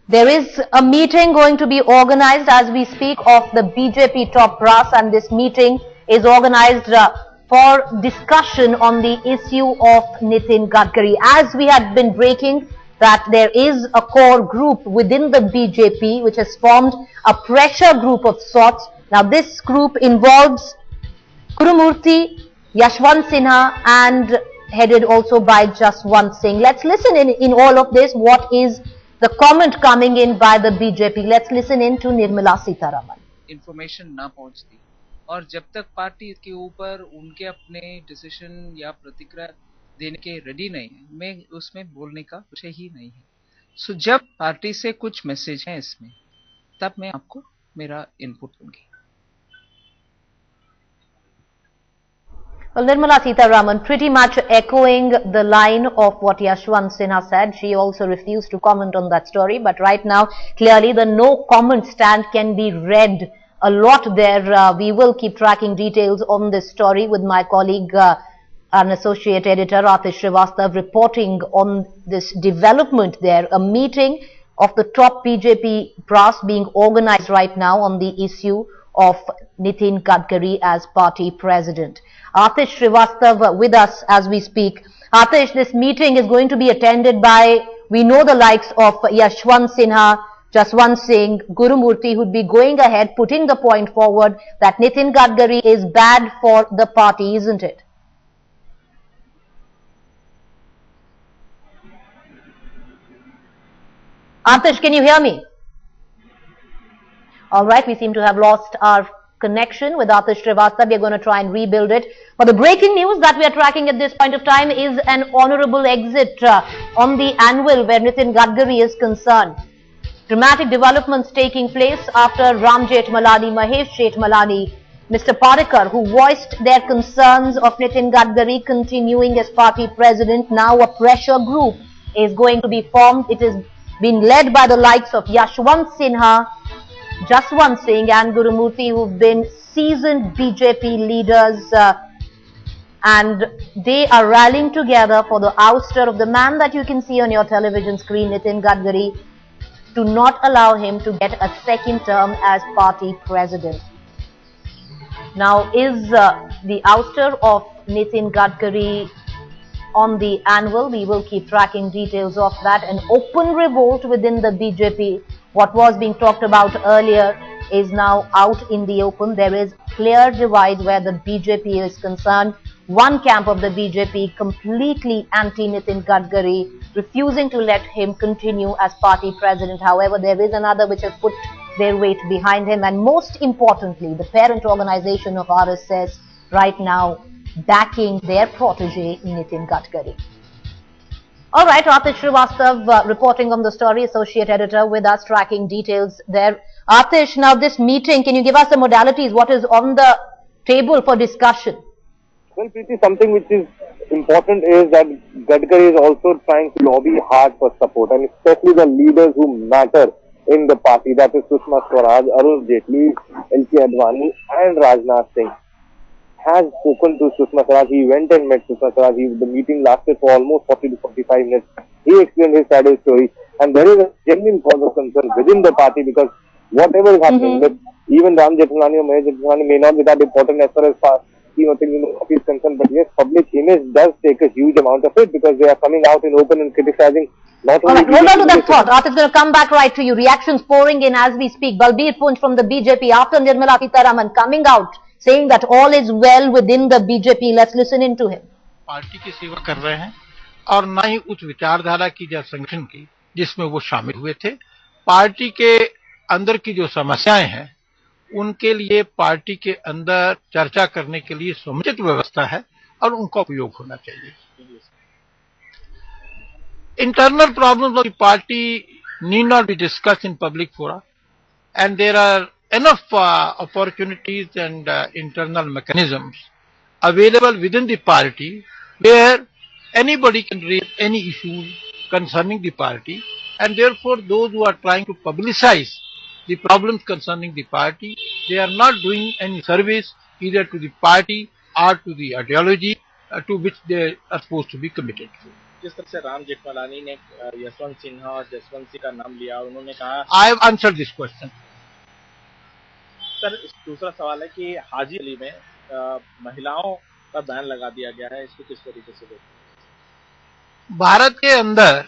There is a meeting going to be organized as we speak of the BJP top brass, and this meeting is organized for discussion on the issue of Nitin Gadkari. As we had been breaking that there is a core group within the BJP which has formed a pressure group of sorts. Now this group involves Gurumurthy, Yashwant Sinha and headed also by Jaswant Singh. Let's listen in all of this. What is the comment coming in by the BJP? Let's listen in to Nirmala Sitharaman. Information ना पहुंचती और जब तक party के ऊपर उनके अपने decision या प्रतिक्रिया देने के रेडी नहीं है, मैं उसमें बोलने का कुछ ही नहीं है. सो जब पार्टी से कुछ मैसेज है इसमें, तब मैं आपको मेरा इनपुट दूंगी. Well, Nirmala Sitharaman pretty much echoing the line of what Yashwant Sinha said. She also refused to comment on that story. But right now, clearly the no comment stand can be read a lot there. We will keep tracking details on this story with my colleague, an associate editor, Atish Srivastav, reporting on this development there. A meeting of the top BJP brass being organized right now on the issue of Nitin Gadkari as party president. Atish Srivastav with us as we speak. Atish, this meeting is going to be attended by, we know, the likes of Yashwant Sinha, Jaswant Singh, Gurumurthy, who would be going ahead, putting the point forward that Nitin Gadkari is bad for the party, isn't it? Atish, can you hear me? All right, we seem to have lost our connection with Atish Srivastav. We are going to try and rebuild it. But the breaking news that we are tracking at this point of time is an honorable exit on the anvil where Nitin Gadkari is concerned. Dramatic developments taking place after Ram Jethmalani, Mahesh Jethmalani, Mr. Parikar, who voiced their concerns of Nitin Gadkari continuing as party president. Now a pressure group is going to be formed. It is being led by the likes of Yashwant Sinha, Jaswant Singh and Gurumurthy, who've been seasoned BJP leaders, and they are rallying together for the ouster of the man that you can see on your television screen, Nitin Gadkari, to not allow him to get a second term as party president. Now, is the ouster of Nitin Gadkari on the anvil? We will keep tracking details of that. An open revolt within the BJP. What was being talked about earlier is now out in the open. There is clear divide where the BJP is concerned. One camp of the BJP completely anti-Nitin Gadkari, refusing to let him continue as party president. However, there is another which has put their weight behind him. And most importantly, the parent organization of RSS right now backing their protege, Nitin Gadkari. All right, Atish Srivastav reporting on the story, associate editor with us, tracking details there. Atish, now this meeting, can you give us the modalities? What is on the table for discussion? Well, Preeti, something which is important is that Gadkari is also trying to lobby hard for support, and especially the leaders who matter in the party, that is Sushma Swaraj, Arun Jaitley, L.K. Advani and Rajnath Singh. Has spoken to Sushma Swaraj. He went and met Sushma Swaraj. The meeting lasted for almost 40 to 45 minutes. He explained his side of the story, and there is a genuine cause of concern within the party, because whatever is happening with even Ram Jethmalani or Mahesh Jethmalani may not be that important as far as party is concerned, but yes, public image does take a huge amount of it, because they are coming out in open and criticizing not only... All right, hold on to that thought. Atish is going to come back right to you. Reactions pouring in as we speak. Balbir Punj from the BJP after Nirmala Sitharaman coming out saying that all is well within the BJP. Let's listen into him. Party की सेवा कर रहे हैं और न ही उस विचारधारा की या संगठन की जिसमें वो शामिल हुए थे. पार्टी के अंदर की जो समस्याएं हैं उनके लिए पार्टी के अंदर चर्चा करने के लिए समुचित व्यवस्था है और उनका उपयोग होना चाहिए. Internal problems of the party need not be discussed in public fora, and there are enough opportunities and internal mechanisms available within the party where anybody can raise any issues concerning the party, and therefore those who are trying to publicize the problems concerning the party, they are not doing any service either to the party or to the ideology to which they are supposed to be committed to. जिस तरह से राम जेठमलानी ने यशवंत सिन्हा और जसवंत सिंह का नाम लिया, उन्होंने कहा। I have answered this question. Sir, दूसरा सवाल है कि हाजी अली में महिलाओं का बैन लगा दिया गया है, इसको किस तरीके से देखते हैं? भारत के अंदर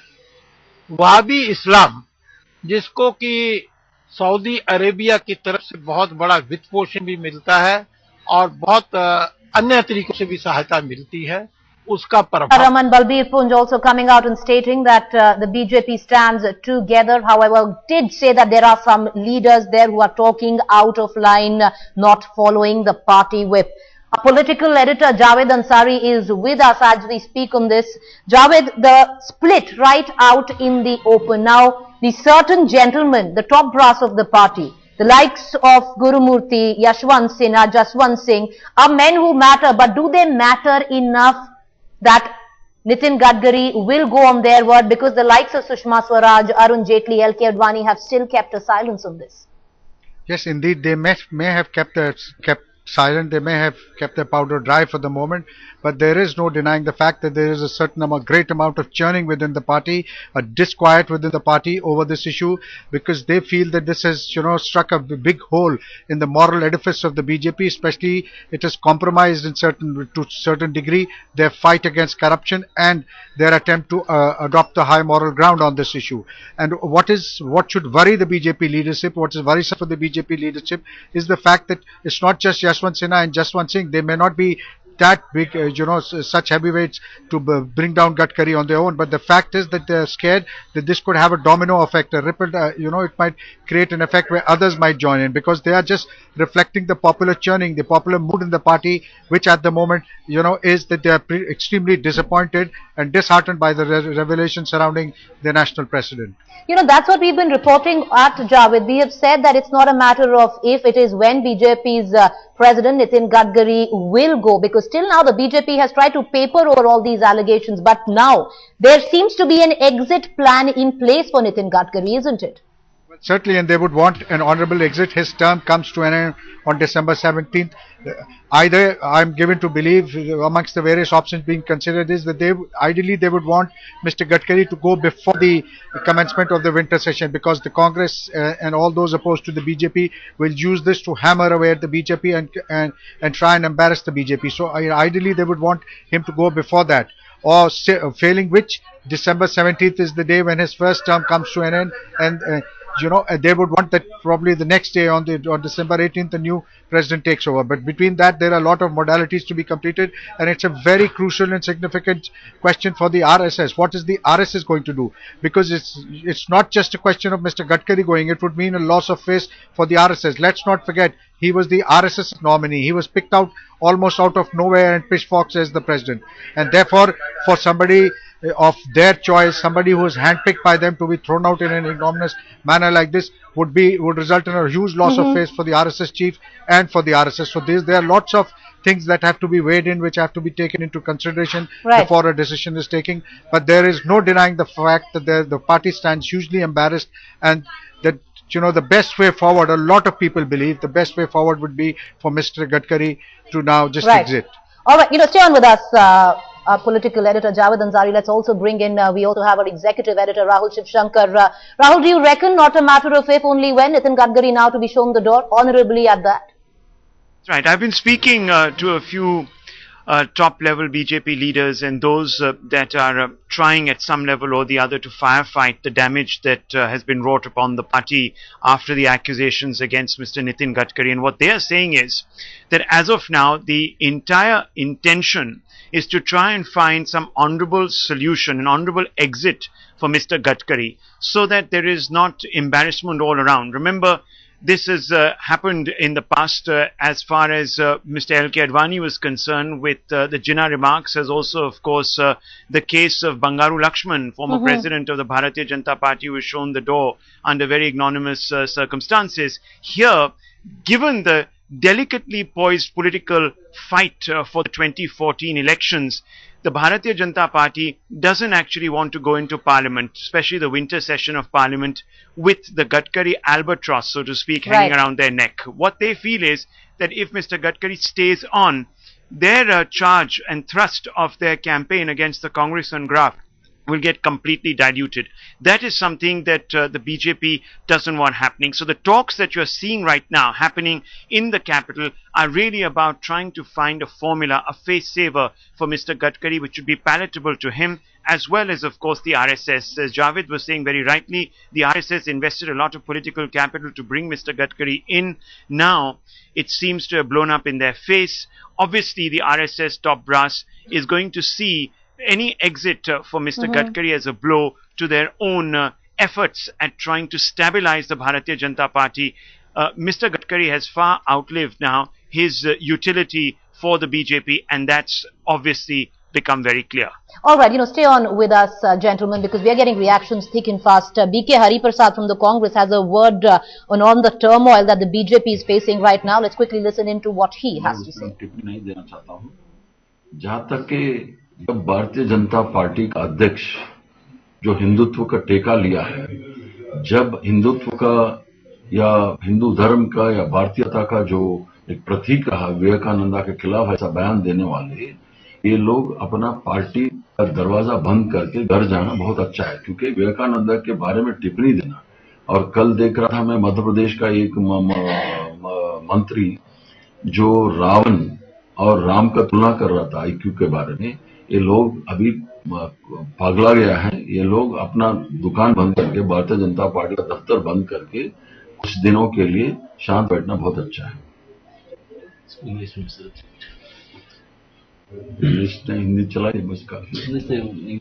वहाबी इस्लाम, जिसको कि सऊदी अरेबिया की तरफ से बहुत बड़ा वित्त पोषण भी मिलता है और बहुत अन्य तरीकों से भी सहायता मिलती है, उसका प्रभाव। Raman Balbir Punj also coming out and stating that the BJP stands together, however, did say that there are some leaders there who are talking out of line, not following the party whip. Our political editor Javed Ansari is with us as we speak on this. Javed, the split right out in the open. Now, the certain gentlemen, the top brass of the party, the likes of Gurumurthy, Yashwant Sinha, Jaswant Singh, are men who matter, but do they matter enough that Nitin Gadkari will go on their word, because the likes of Sushma Swaraj, Arun Jaitley, LK Advani have still kept a silence on this? Yes, indeed, they may have kept silent, they may have kept their powder dry for the moment, but there is no denying the fact that there is a great amount of churning within the party, a disquiet within the party over this issue, because they feel that this has, struck a big hole in the moral edifice of the BJP. Especially, it has compromised to certain degree their fight against corruption and their attempt to adopt the high moral ground on this issue. And what should worry the BJP leadership, what is worrisome for the BJP leadership, is the fact that it's not just Yashwant Sinha and Jaswant Singh. They may not be that big, such heavyweights to bring down Gadkari on their own, but the fact is that they're scared that this could have a domino effect, a ripple, it might create an effect where others might join in, because they are just reflecting the popular churning, the popular mood in the party, which at the moment, is that they are extremely disappointed and disheartened by the revelation surrounding the national president. That's what we've been reporting at Javed. We have said that it's not a matter of if, it is when BJP's President Nitin Gadkari will go, because till now the BJP has tried to paper over all these allegations, but now there seems to be an exit plan in place for Nitin Gadkari, isn't it? Certainly, and they would want an honorable exit. His term comes to an end on December 17th. Either, I'm given to believe, amongst the various options being considered, is that ideally they would want Mr. Gadkari to go before the commencement of the winter session, because the Congress and all those opposed to the BJP will use this to hammer away at the BJP and try and embarrass the BJP. So ideally they would want him to go before that, or failing which, December 17th is the day when his first term comes to an end, and they would want that probably the next day on December 18th, the new president takes over. But between that, there are a lot of modalities to be completed, and it's a very crucial and significant question for the RSS. What is the RSS going to do? Because it's not just a question of Mr. Gadkari going. It would mean a loss of face for the RSS. Let's not forget, he was the RSS nominee. He was picked out almost out of nowhere and pitchforks as the president. And therefore, for somebody of their choice, somebody who is handpicked by them, to be thrown out in an ignominious manner like this would result in a huge loss of face for the RSS chief and for the RSS. So there are lots of things that have to be weighed in, which have to be taken into consideration before a decision is taken. But there is no denying the fact that the party stands hugely embarrassed, and that the best way forward, a lot of people believe the best way forward would be for Mr. Gadkari to now just exit. All right, stay on with us, our political editor Javed Ansari. Let's also bring in, we also have our executive editor Rahul Shivshankar. Rahul, do you reckon not a matter of if, only when, Nitin Gadkari now to be shown the door, honorably at that? That's right. I've been speaking to a few top-level BJP leaders and those that are trying at some level or the other to firefight the damage that has been wrought upon the party after the accusations against Mr. Nitin Gadkari. And what they are saying is that as of now, the entire intention is to try and find some honorable solution, an honorable exit for Mr. Gadkari, so that there is not embarrassment all around. Remember, this has happened in the past as far as Mr. LK Advani was concerned with the Jinnah remarks, as also, of course, the case of Bangaru Lakshman, former president of the Bharatiya Janata Party, who was shown the door under very ignominious circumstances. Here, given the delicately poised political fight for the 2014 elections, the Bharatiya Janata Party doesn't actually want to go into Parliament, especially the winter session of Parliament, with the Gadkari albatross, so to speak, hanging around their neck. What they feel is that if Mr. Gadkari stays on, their charge and thrust of their campaign against the Congress on graft will get completely diluted. That is something that the BJP doesn't want happening. So the talks that you're seeing right now happening in the capital are really about trying to find a formula, a face saver for Mr. Gadkari, which would be palatable to him, as well as, of course, the RSS. As Javed was saying very rightly, the RSS invested a lot of political capital to bring Mr. Gadkari in. Now, it seems to have blown up in their face. Obviously, the RSS top brass is going to see any exit for Mr. Gadkari as a blow to their own efforts at trying to stabilize the Bharatiya Janata Party. Mr. Gadkari has far outlived now his utility for the BJP, and that's obviously become very clear. All right, stay on with us, gentlemen, because we are getting reactions thick and fast. BK Hariprasad from the Congress has a word on the turmoil that the BJP is facing right now. Let's quickly listen into what he has to say. जहां तक कि जब Bharatiya Janata party का अध्यक्ष जो हिंदुत्व का टेका लिया है, जब हिंदुत्व का या हिंदू धर्म का या भारतीयता का जो एक प्रतीक रहा, विवेकानंदा के खिलाफ ऐसा बयान देने वाले ये लोग अपना पार्टी का दरवाजा बंद करके घर जाना बहुत अच्छा है, क्योंकि विवेकानंदा के बारे में टिप्पणी देना। और कल देख रहा था मैं मध्य प्रदेश का एक मंत्री जो रावण और राम का तुलना कर रहा था आईक्यू के बारे में। ये लोग अभी पगला गया है। ये लोग अपना दुकान बंद करके, भारतीय जनता पार्टी का दफ्तर बंद करके कुछ दिनों के लिए शांत बैठना बहुत अच्छा है। इंग्लिश ने हिंदी चलाई बस काफी।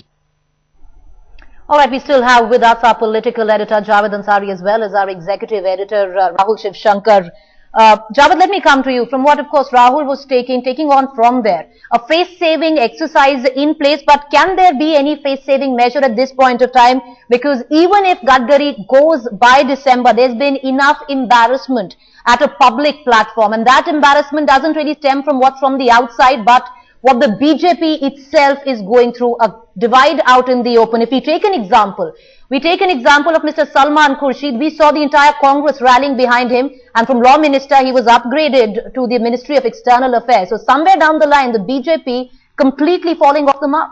All right, we still have with us our political editor Javed Ansari as well as our executive editor Rahul Shiv Shankar. Javed, let me come to you. From what, of course, Rahul was taking on from there, a face-saving exercise in place, but can there be any face-saving measure at this point of time? Because even if Gadkari goes by December, there's been enough embarrassment at a public platform, and that embarrassment doesn't really stem from what's from the outside, but what the BJP itself is going through, a divide out in the open. If we take an example, of Mr. Salman Khurshid. We saw the entire Congress rallying behind him, and from Law Minister, he was upgraded to the Ministry of External Affairs. So somewhere down the line, the BJP completely falling off the mark.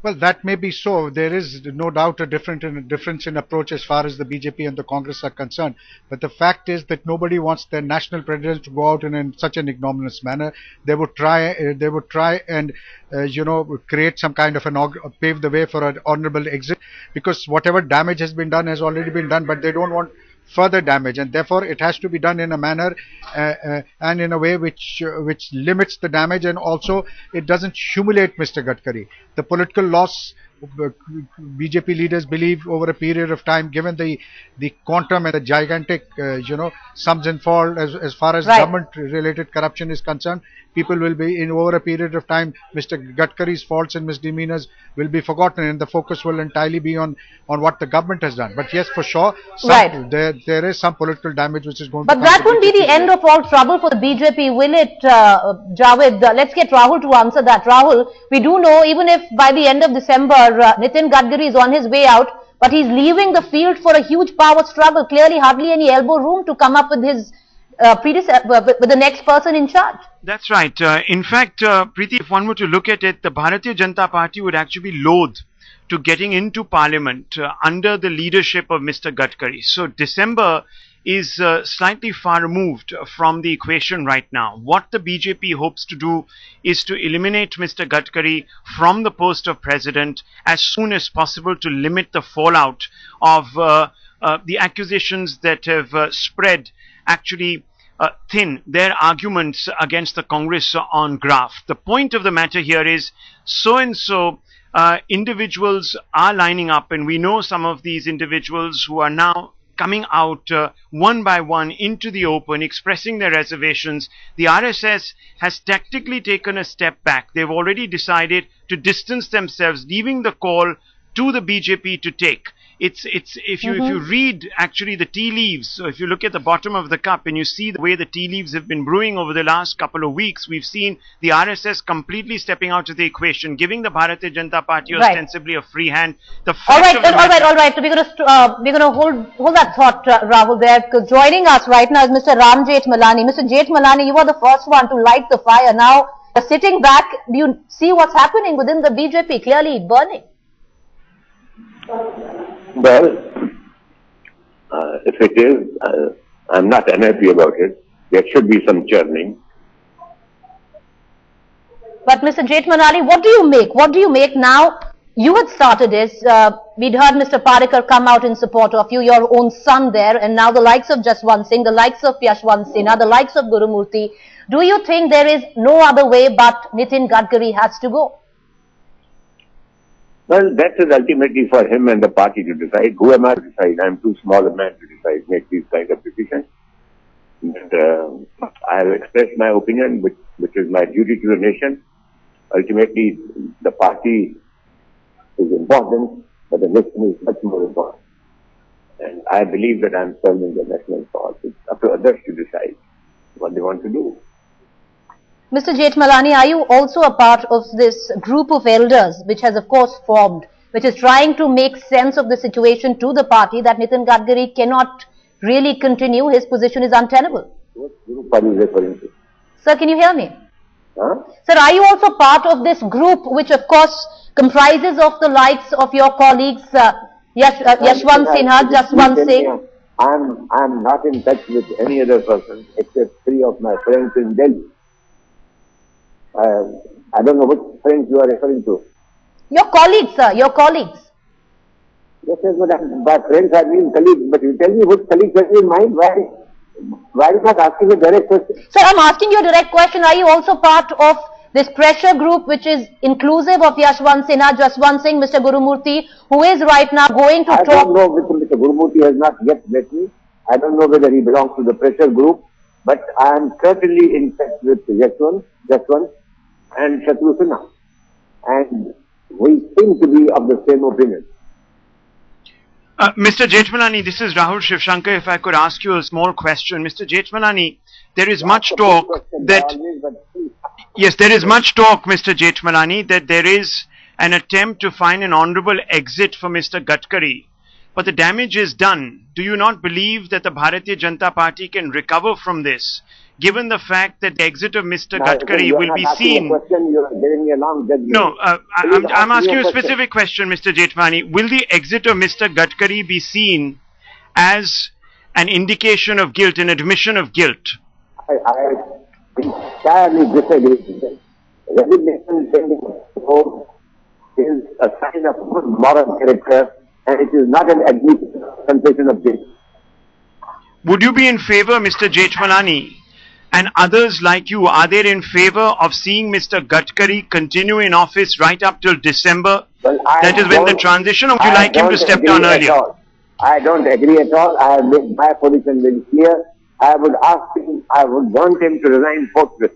Well, that may be so. There is no doubt a difference in approach as far as the BJP and the Congress are concerned. But the fact is that nobody wants their national president to go out in such an ignominious manner. They would try and create some kind of pave the way for an honorable exit, because whatever damage has been done has already been done. But they don't want further damage, and therefore it has to be done in a manner and in a way which limits the damage, and also it doesn't humiliate Mr. Gadkari. The political loss BJP leaders believe over a period of time, given the quantum and the gigantic sums involved as far as government related corruption is concerned, people will be, in over a period of time, Mr. Gadkari's faults and misdemeanors will be forgotten, and the focus will entirely be on what the government has done. But yes, for sure, there is some political damage which is going to come. But that won't be the end of all trouble for the BJP, will it, Javed? Let's get Rahul to answer that. Rahul, we do know, even if by the end of December, Nitin Gadkari is on his way out, but he's leaving the field for a huge power struggle. Clearly, hardly any elbow room to come up with his with the next person in charge. That's right. In fact, Preeti, if one were to look at it, the Bharatiya Janata Party would actually be loath to getting into parliament under the leadership of Mr. Gadkari. So December is slightly far removed from the equation right now. What the BJP hopes to do is to eliminate Mr. Gadkari from the post of president as soon as possible, to limit the fallout of the accusations that have spread actually thin their arguments against the Congress on graft. The point of the matter here is so-and-so individuals are lining up, and we know some of these individuals who are now coming out one by one into the open, expressing their reservations. The RSS has tactically taken a step back. They've already decided to distance themselves, leaving the call to the BJP to take. If you read actually the tea leaves, so if you look at the bottom of the cup and you see the way the tea leaves have been brewing over the last couple of weeks, we've seen the RSS completely stepping out of the equation, giving the Bharatiya Janata Party ostensibly a free hand. All right. So we're gonna hold that thought, Rahul, there, because joining us right now is Mr. Jethmalani. Mr. Jethmalani, you were the first one to light the fire. Now, sitting back, do you see what's happening within the BJP? Clearly burning. Well, if it is, I'm not unhappy about it. There should be some churning. But Mr. Jethmalani, what do you make? What do you make now? You had started this. We'd heard Mr. Parikar come out in support of you, your own son there, and now the likes of Jaswant Singh, the likes of Yashwant Sinha, the likes of Gurumurthy. Do you think there is no other way but Nitin Gadkari has to go? Well, that is ultimately for him and the party to decide. Who am I to decide? I'm too small a man to decide, make these kind of decisions. But I have expressed my opinion, which is my duty to the nation. Ultimately, the party is important, but the nation is much more important. And I believe that I'm serving the national cause. It's up to others to decide what they want to do. Mr. Jethmalani, are you also a part of this group of elders which has of course formed, which is trying to make sense of the situation to the party that Nitin Gadkari cannot really continue, his position is untenable? What group are you referring to? Sir, can you hear me? Huh? Sir, are you also part of this group which of course comprises of the likes of your colleagues Yashwant Sinha, Jaswant Singh? I'm not in touch with any other person except 3 of my friends in Delhi. I don't know which friends you are referring to. Your colleagues, sir, your colleagues. Yes, but by friends I mean colleagues, but you tell me which colleagues are in mind, why are you not asking a direct question? Sir, I'm asking you a direct question. Are you also part of this pressure group which is inclusive of Yashwant Sinha, Jaswant Singh, Mr. Gurumurthy, who is right now going to talk? I don't know, Mr. Gurumurthy has not yet met me. I don't know whether he belongs to the pressure group, but I am certainly in touch with Jaswant and Shatru Sinha. And we seem to be of the same opinion. Mr. Jethmalani, this is Rahul Shivshankar. If I could ask you a small question. Mr. Jethmalani, there is much talk that... Yes, there is much talk, Mr. Jethmalani, that there is an attempt to find an honorable exit for Mr. Gadkari. But the damage is done. Do you not believe that the Bharatiya Janata Party can recover from this, given the fact that the exit of Mr. Gadkari will be seen... You are giving me a long judgment. No, I'm asking you a specific question, Mr. Jethmalani. Will the exit of Mr. Gadkari be seen as an indication of guilt, an admission of guilt? I entirely disagree. Resignation is a sign of good moral character, and it is not an admission of confession of guilt. Would you be in favor, Mr. Jethmalani, and others like you, are they in favor of seeing Mr. Gadkari continue in office right up till December? Well, that is when the transition, or would you like him to step down earlier? I don't agree at all. I have made my position very clear. I would want him to resign forthwith.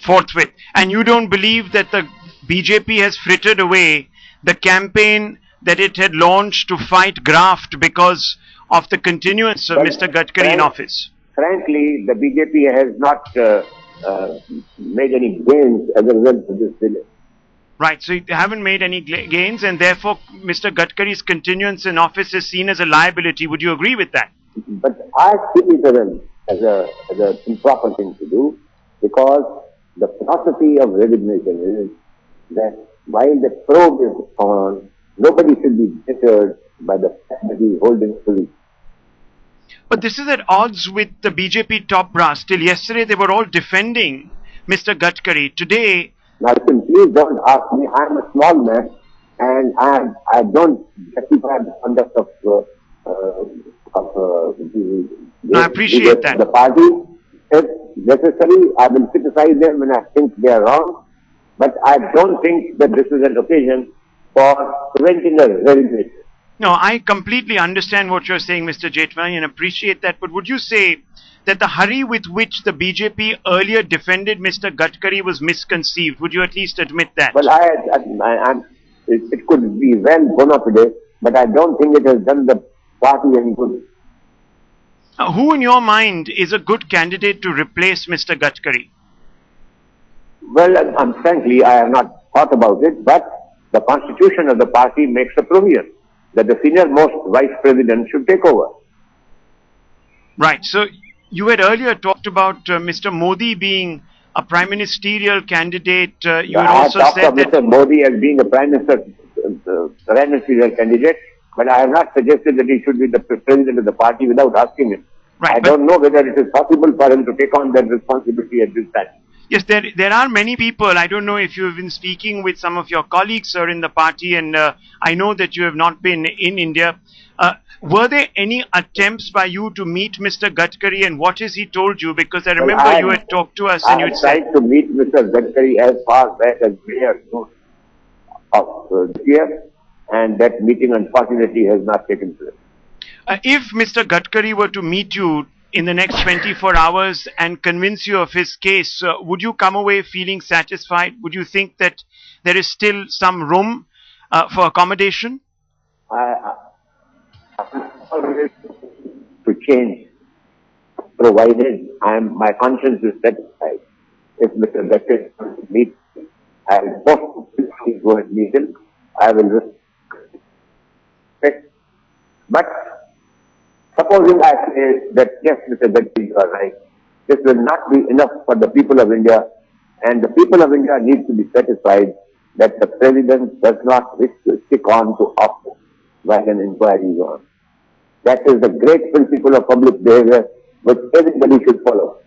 Forthwith. And you don't believe that the BJP has frittered away the campaign that it had launched to fight graft because of the continuance of Mr. Gadkari in office? Frankly, the BJP has not made any gains as a result of this delay. Right, so they haven't made any gains, and therefore Mr. Gadkari's continuance in office is seen as a liability. Would you agree with that? But I see it as an improper thing to do, because the philosophy of resignation is that while the probe is on, nobody should be deterred by the fact that he is holding police. But this is at odds with the BJP top brass. Till yesterday, they were all defending Mr. Gadkari. Today... Now, please don't ask me. I am a small man, and I don't justify the conduct of I appreciate that. The party. If necessary, I will criticize them when I think they are wrong. But I don't think that this is an occasion for preventing a resignation. No, I completely understand what you're saying, Mr. Jethmalani, and appreciate that. But would you say that the hurry with which the BJP earlier defended Mr. Gadkari was misconceived? Would you at least admit that? Well, it could be well bona fide, but I don't think it has done the party any good. Who in your mind is a good candidate to replace Mr. Gadkari? Well, frankly, I have not thought about it, but the constitution of the party makes a provision that the senior most vice president should take over. Right. So you had earlier talked about Mr. Modi being a prime ministerial candidate. You had also said that Mr. Modi as being a prime ministerial candidate, But I have not suggested that he should be the president of the party without asking him. Right, I don't know whether it is possible for him to take on that responsibility at this time. Yes, there are many people. I don't know if you have been speaking with some of your colleagues, sir, in the party, and I know that you have not been in India. Were there any attempts by you to meet Mr. Gadkari, and what has he told you? Because I remember you had talked to us and you had said... I tried to meet Mr. Gadkari as far back as May of this year, and that meeting unfortunately has not taken place. If Mr. Gadkari were to meet you in the next 24 hours and convince you of his case, would you come away feeling satisfied? Would you think that there is still some room for accommodation? Always to change, provided my conscience is satisfied. If Mr. Gadkari wants to meet, I will both go and meet him. I will respect. But supposing I say that yes, Mr. Gadkari, you are right, this will not be enough for the people of India, and the people of India need to be satisfied that the president does not wish to stick on to office while an inquiry is on. That is the great principle of public behavior which everybody should follow.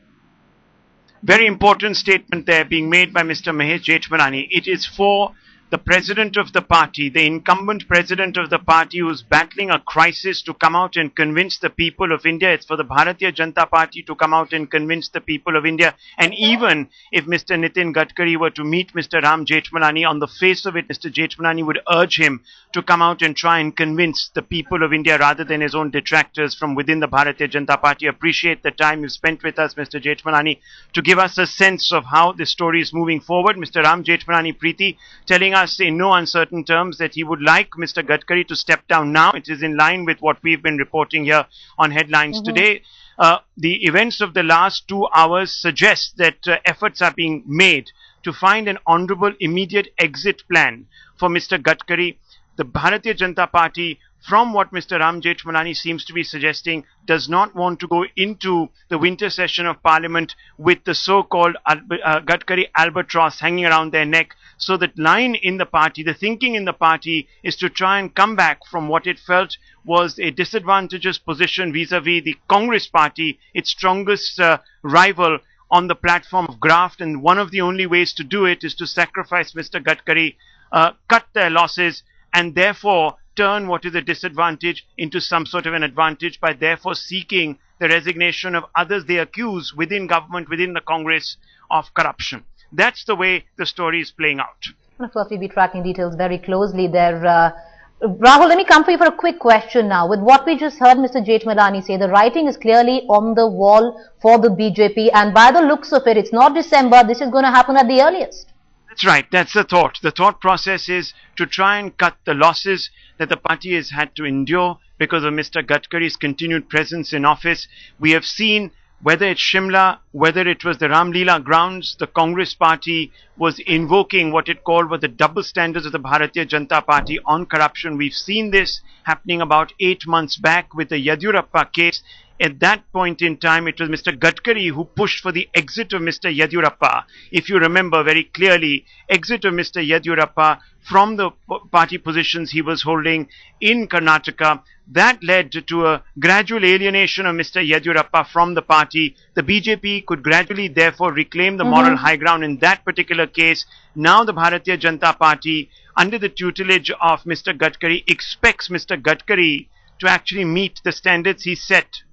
Very important statement there being made by Mr. Mahesh Jethmalani. It is for the president of the party, the incumbent president of the party who is battling a crisis, to come out and convince the people of India. It's for the Bharatiya Janata Party to come out and convince the people of India. And even if Mr. Nitin Gadkari were to meet Mr. Ram Jethmalani, on the face of it, Mr. Jethmalani would urge him to come out and try and convince the people of India rather than his own detractors from within the Bharatiya Janata Party. Appreciate the time you've spent with us, Mr. Jethmalani, to give us a sense of how this story is moving forward. Mr. Ram Jethmalani, Preeti, telling us in no uncertain terms that he would like Mr. Gadkari to step down now. It is in line with what we've been reporting here on Headlines today. The events of the last 2 hours suggest that efforts are being made to find an honorable immediate exit plan for Mr. Gadkari. The Bharatiya Janata Party, from what Mr. Ram Jethmalani seems to be suggesting, does not want to go into the winter session of Parliament with the so-called Gadkari albatross hanging around their neck. So that line in the party, the thinking in the party, is to try and come back from what it felt was a disadvantageous position vis-a-vis the Congress party, its strongest rival on the platform of graft. And one of the only ways to do it is to sacrifice Mr. Gadkari, cut their losses, and therefore turn what is a disadvantage into some sort of an advantage by therefore seeking the resignation of others they accuse within government, within the Congress, of corruption. That's the way the story is playing out. And of course, we'll be tracking details very closely there. Rahul, let me come for you for a quick question now. With what we just heard Mr. Jethmalani say, the writing is clearly on the wall for the BJP, and by the looks of it, it's not December. This is going to happen at the earliest. That's right. That's the thought. The thought process is to try and cut the losses that the party has had to endure because of Mr. Gadkari's continued presence in office. We have seen, whether it's Shimla, whether it was the Ramleela grounds, the Congress party was invoking what it called were the double standards of the Bharatiya Janata Party on corruption. We've seen this happening about 8 months back with the Yadurappa case. At that point in time, it was Mr. Gadkari who pushed for the exit of Mr. Yadurappa. If you remember very clearly, exit of Mr. Yadurappa from the party positions he was holding in Karnataka. That led to a gradual alienation of Mr. Yadurappa from the party. The BJP could gradually therefore reclaim the moral high ground in that particular case. Now the Bharatiya Janata Party, under the tutelage of Mr. Gadkari, expects Mr. Gadkari to actually meet the standards he set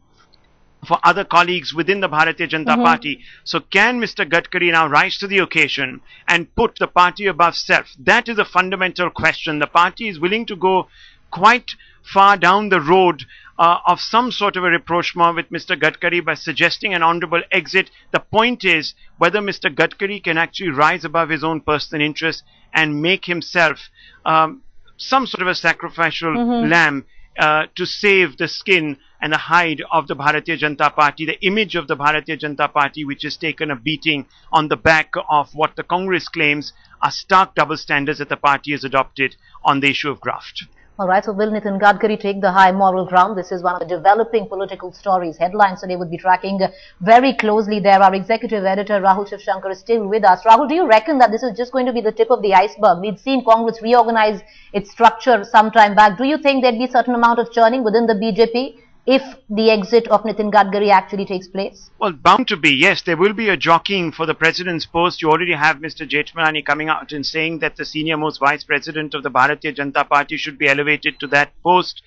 for other colleagues within the Bharatiya Janata Party. So can Mr. Gadkari now rise to the occasion and put the party above self? That is a fundamental question. The party is willing to go quite far down the road of some sort of a rapprochement with Mr. Gadkari by suggesting an honorable exit. The point is whether Mr. Gadkari can actually rise above his own personal interests and make himself some sort of a sacrificial lamb to save the skin and the hide of the Bharatiya Janata Party, the image of the Bharatiya Janata Party, which has taken a beating on the back of what the Congress claims are stark double standards that the party has adopted on the issue of graft. All right, so will Nitin Gadkari take the high moral ground? This is one of the developing political stories. Headlines today would be tracking very closely there. Our executive editor, Rahul Shivshankar, is still with us. Rahul, do you reckon that this is just going to be the tip of the iceberg? We'd seen Congress reorganize its structure some time back. Do you think there'd be a certain amount of churning within the BJP if the exit of Nitin Gadkari actually takes place? Well, bound to be, yes. There will be a jockeying for the president's post. You already have Mr. Jethmalani coming out and saying that the senior most vice president of the Bharatiya Janata Party should be elevated to that post.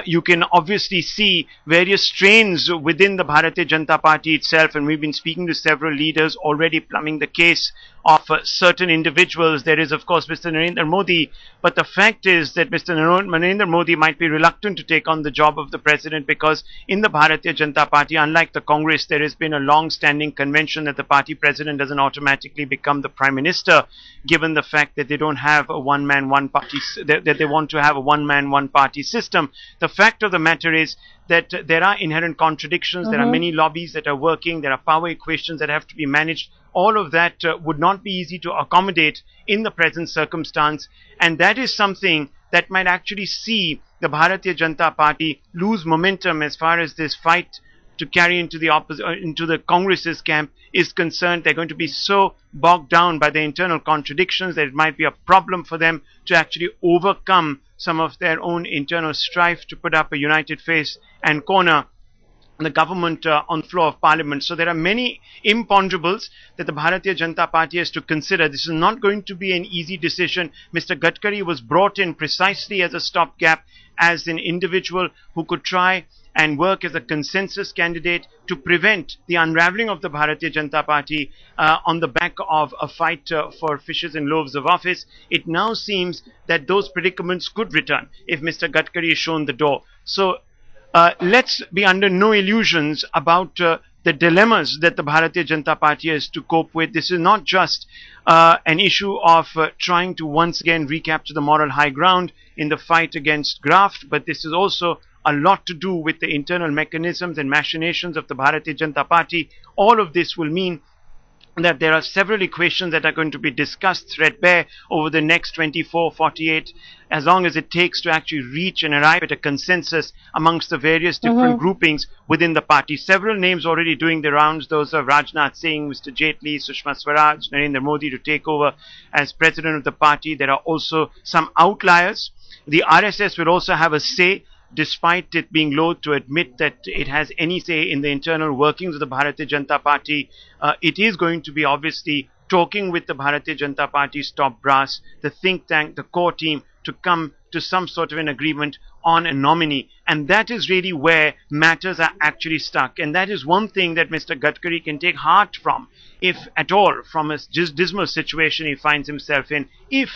You can obviously see various strains within the Bharatiya Janata Party itself, and we've been speaking to several leaders already plumbing the case of certain individuals. There is, of course, Mr. Narendra Modi, but the fact is that Mr. Narendra Modi might be reluctant to take on the job of the president because in the Bharatiya Janata Party, unlike the Congress, there has been a long-standing convention that the party president doesn't automatically become the prime minister, given the fact that they don't have a one-man, one-party, that they want to have a one-man, one-party system. The fact of the matter is that there are inherent contradictions, there are many lobbies that are working, there are power equations that have to be managed. All of that would not be easy to accommodate in the present circumstance, and that is something that might actually see the Bharatiya Janata Party lose momentum as far as this fight to carry into the Congress's camp is concerned. They're going to be so bogged down by the internal contradictions that it might be a problem for them to actually overcome some of their own internal strife to put up a united face and corner the government on the floor of parliament. So there are many imponderables that the Bharatiya Janata Party has to consider. This is not going to be an easy decision. Mr. Gadkari was brought in precisely as a stopgap, as an individual who could try and work as a consensus candidate to prevent the unraveling of the Bharatiya Janata Party on the back of a fight for fishes and loaves of office. It now seems that those predicaments could return if Mr. Gadkari is shown the door. So let's be under no illusions about the dilemmas that the Bharatiya Janata Party has to cope with. This is not just an issue of trying to once again recapture the moral high ground in the fight against graft, but this is also a lot to do with the internal mechanisms and machinations of the Bharatiya Janata Party. All of this will mean that there are several equations that are going to be discussed threadbare over the next 24, 48, as long as it takes to actually reach and arrive at a consensus amongst the various different groupings within the party. Several names already doing the rounds, those of Rajnath Singh, Mr. Jaitley, Sushma Swaraj, Narendra Modi to take over as president of the party. There are also some outliers. The RSS will also have a say, despite it being loath to admit that it has any say in the internal workings of the Bharatiya Janata Party. It is going to be obviously talking with the Bharatiya Janata Party's top brass, the think tank, the core team, to come to some sort of an agreement on a nominee. And that is really where matters are actually stuck. And that is one thing that Mr. Gadkari can take heart from, if at all, from a dismal situation he finds himself in. If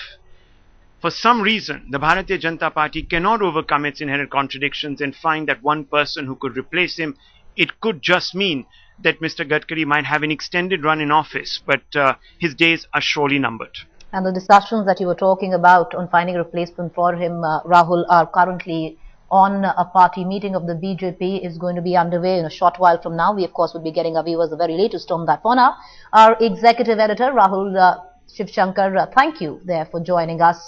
for some reason the Bharatiya Janata Party cannot overcome its inherent contradictions and find that one person who could replace him, it could just mean that Mr. Gadkari might have an extended run in office, but his days are surely numbered. And the discussions that you were talking about on finding a replacement for him, Rahul, are currently on a party meeting of the BJP is going to be underway in a short while from now. We, of course, will be getting our viewers the very latest on that. For now, our executive editor, Rahul Shivshankar, thank you there for joining us.